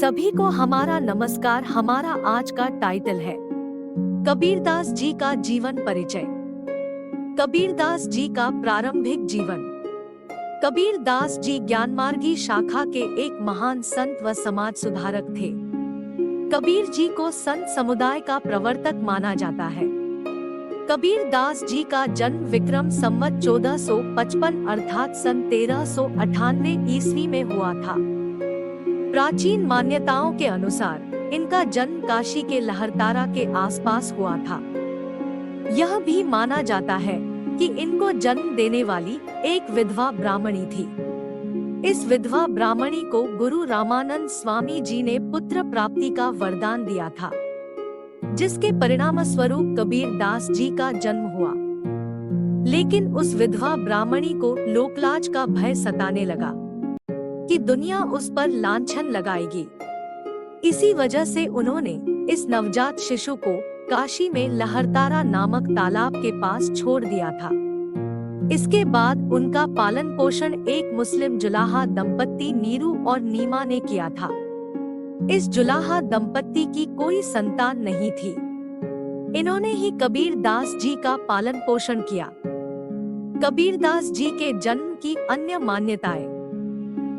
सभी को हमारा नमस्कार। हमारा आज का टाइटल है कबीरदास जी का जीवन परिचय। कबीरदास जी का प्रारंभिक जीवन। कबीरदास जी ज्ञानमार्गी शाखा के एक महान संत व समाज सुधारक थे। कबीर जी को संत समुदाय का प्रवर्तक माना जाता है। कबीरदास जी का जन्म विक्रम संवत 1455 अर्थात सन 1398 ईस्वी में हुआ था। प्राचीन मान्यताओं के अनुसार इनका जन्म काशी के लहरतारा के आसपास हुआ था। यह भी माना जाता है कि इनको जन्म देने वाली एक विधवा ब्राह्मणी थी। इस विधवा ब्राह्मणी को गुरु रामानंद स्वामी जी ने पुत्र प्राप्ति का वरदान दिया था, जिसके परिणाम स्वरूप कबीरदास जी का जन्म हुआ। लेकिन उस विधवा ब्राह्मणी को लोकलाज का भय सताने लगा कि दुनिया उस पर लांछन लगाएगी। इसी वजह से उन्होंने इस नवजात शिशु को काशी में लहरतारा नामक तालाब के पास छोड़ दिया था। इसके बाद उनका पालन पोषण एक मुस्लिम जुलाहा दंपत्ति नीरू और नीमा ने किया था। इस जुलाहा दंपत्ति की कोई संतान नहीं थी। इन्होंने ही कबीरदास जी का पालन पोषण किया। कबीरदास जी के जन्म की अन्य मान्यताएं।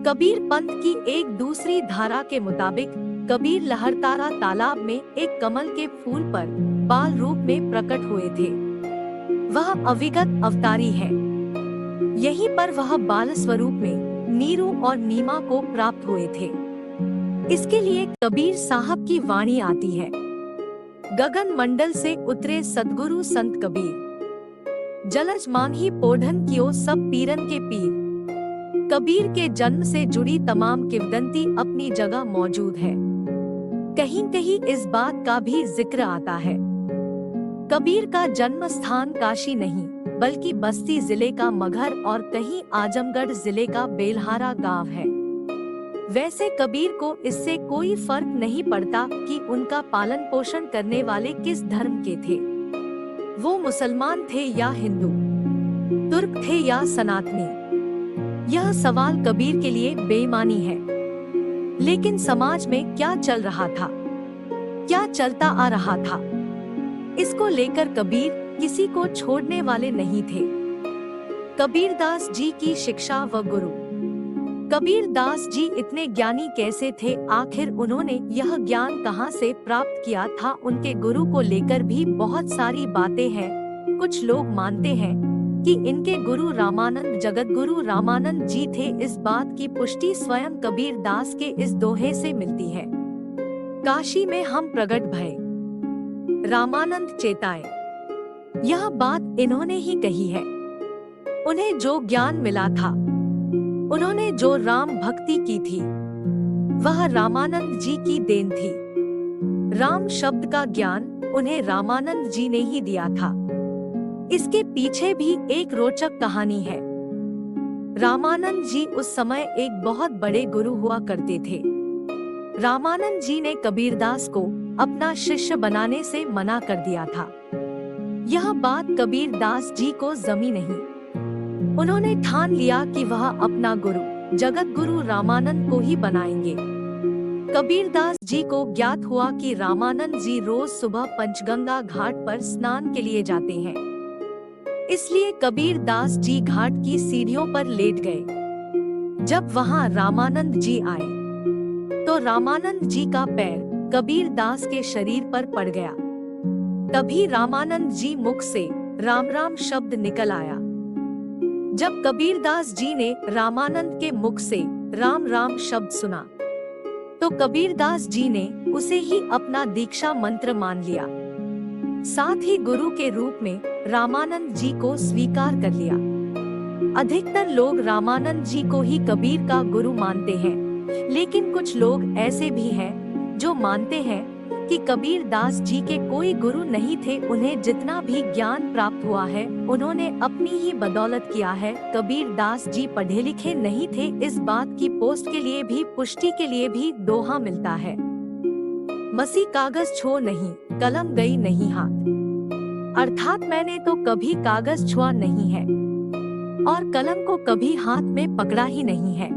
कबीर पंथ की एक दूसरी धारा के मुताबिक कबीर लहरतारा तालाब में एक कमल के फूल पर बाल रूप में प्रकट हुए थे। वह अविगत अवतारी है। यहीं पर वह बाल स्वरूप में नीरू और नीमा को प्राप्त हुए थे। इसके लिए कबीर साहब की वाणी आती है, गगन मंडल से उतरे सद्गुरु संत कबीर, जलज मांगी पोढ़न कियो सब पीरन के पीर। कबीर के जन्म से जुड़ी तमाम किंवदंती अपनी जगह मौजूद है। कहीं कहीं इस बात का भी जिक्र आता है। कबीर का जन्म स्थान काशी नहीं बल्कि बस्ती जिले का मगहर और कहीं आजमगढ़ जिले का बेलहारा गांव है। वैसे कबीर को इससे कोई फर्क नहीं पड़ता कि उनका पालन पोषण करने वाले किस धर्म के थे। वो मुसलमान थे या हिंदू, तुर्क थे या सनातनी। यह सवाल कबीर के लिए बेईमानी है। लेकिन समाज में क्या चल रहा था, क्या चलता आ रहा था, इसको लेकर कबीर किसी को छोड़ने वाले नहीं थे। कबीरदास जी की शिक्षा व गुरु। कबीरदास जी इतने ज्ञानी कैसे थे, आखिर उन्होंने यह ज्ञान कहां से प्राप्त किया था? उनके गुरु को लेकर भी बहुत सारी बातें हैं। कुछ लोग मानते हैं कि इनके गुरु रामानंद जगतगुरु रामानंद जी थे। इस बात की पुष्टि स्वयं कबीरदास के इस दोहे से मिलती है, काशी में हम प्रगट भये, रामानंद चेताए। यह बात इन्होंने ही कही है। उन्हें जो ज्ञान मिला था, उन्होंने जो राम भक्ति की थी, वह रामानंद जी की देन थी। राम शब्द का ज्ञान उन्हें रामानंद जी ने ही दिया था। इसके पीछे भी एक रोचक कहानी है। रामानंद जी उस समय एक बहुत बड़े गुरु हुआ करते थे। रामानंद जी ने कबीरदास को अपना शिष्य बनाने से मना कर दिया था। यह बात कबीरदास जी को जमी नहीं। उन्होंने ठान लिया कि वह अपना गुरु जगत गुरु रामानंद को ही बनाएंगे। कबीरदास जी को ज्ञात हुआ कि रामानंद जी रोज सुबह पंचगंगा घाट पर स्नान के लिए जाते हैं। इसलिए कबीरदास जी घाट की सीढ़ियों पर लेट गए। जब वहां रामानंद जी आए तो रामानंद जी का पैर कबीरदास के शरीर पर पड़ गया। तभी रामानंद जी मुख से राम राम शब्द निकल आया। जब कबीरदास जी ने रामानंद के मुख से राम राम शब्द सुना तो कबीरदास जी ने उसे ही अपना दीक्षा मंत्र मान लिया। साथ ही गुरु के रूप में रामानंद जी को स्वीकार कर लिया। अधिकतर लोग रामानंद जी को ही कबीर का गुरु मानते हैं, लेकिन कुछ लोग ऐसे भी हैं जो मानते हैं कि कबीरदास जी के कोई गुरु नहीं थे। उन्हें जितना भी ज्ञान प्राप्त हुआ है, उन्होंने अपनी ही बदौलत किया है। कबीरदास जी पढ़े लिखे नहीं थे। इस बात की पोस्ट के लिए भी, पुष्टि के लिए भी दोहा मिलता है, मसी कागज छो नहीं, कलम गई नहीं हाथ। अर्थात मैंने तो कभी कागज छुआ नहीं है और कलम को कभी हाथ में पकड़ा ही नहीं है।